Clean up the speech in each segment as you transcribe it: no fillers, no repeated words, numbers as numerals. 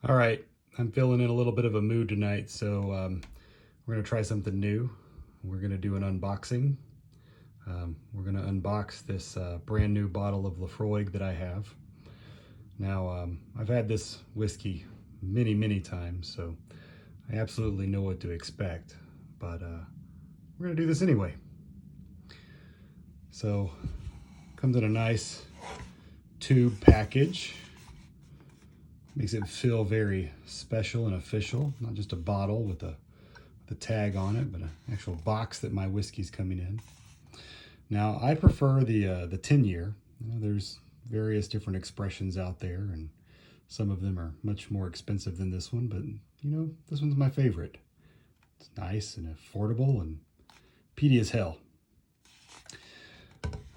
All right, I'm feeling in a little bit of a mood tonight, so we're going to try something new. We're going to do an unboxing. We're going to unbox this brand new bottle of Laphroaig that I have. Now, I've had this whiskey many times, so I absolutely know what to expect, but we're going to do this anyway. So, comes in a nice tube package. Makes it feel very special and official, not just a bottle with a tag on it, but an actual box that my whiskey's coming in. Now, I prefer the 10-year. There's various different expressions out there, and some of them are much more expensive than this one, but this one's my favorite. It's nice and affordable and peaty as hell.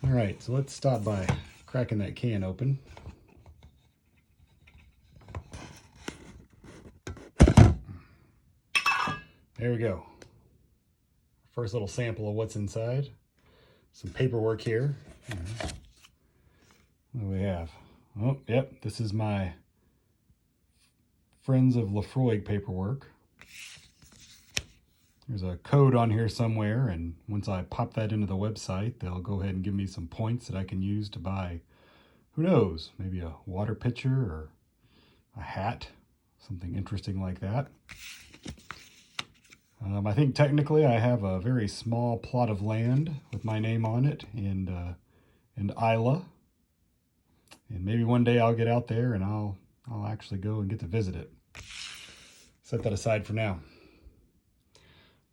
All right, so let's start by cracking that can open. There we go. First little sample of what's inside. Some paperwork here. What do we have? Oh, yep, this is my Friends of Laphroaig paperwork. There's a code on here somewhere, and once I pop that into the website, they'll go ahead and give me some points that I can use to buy, who knows, maybe a water pitcher or a hat, something interesting like that. I think technically I have a very small plot of land with my name on it in Isla. And maybe one day I'll get out there and I'll actually go and get to visit it. Set that aside for now.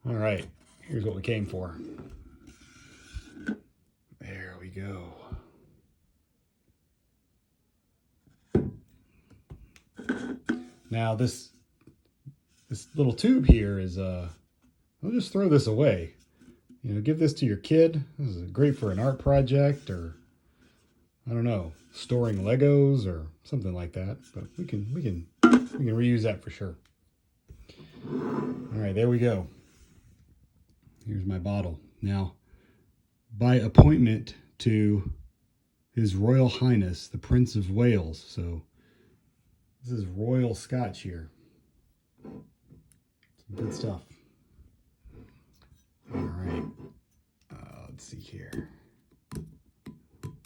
All right, here's what we came for. There we go. Now this little tube here is I'll just throw this away. Give this to your kid. This is great for an art project, or I don't know, storing Legos or something like that. But we can reuse that for sure. All right, there we go. Here's my bottle. Now, by appointment to His Royal Highness, the Prince of Wales. So this is royal scotch here. Some good stuff. All right. Let's see here.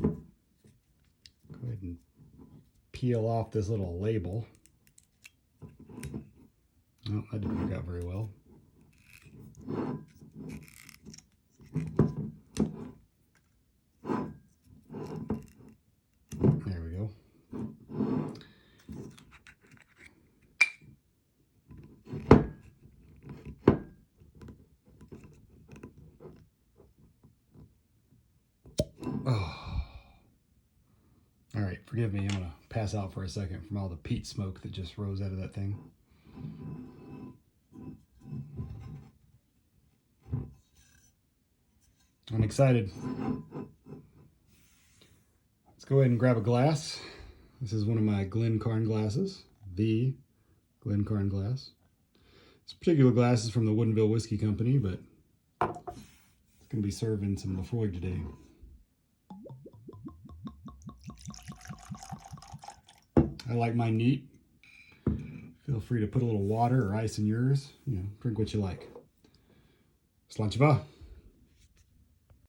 Go ahead and peel off this little label. Oh, that didn't work out very well. There we go. Oh. All right, forgive me. I'm going to pass out for a second from all the peat smoke that just rose out of that thing. I'm excited. Let's go ahead and grab a glass. This is one of my Glencairn glasses, the Glencairn glass. This particular glass is from the Woodinville Whiskey Company, but it's going to be serving some Laphroaig today. I like mine neat. Feel free to put a little water or ice in yours. Drink what you like. Sláinte.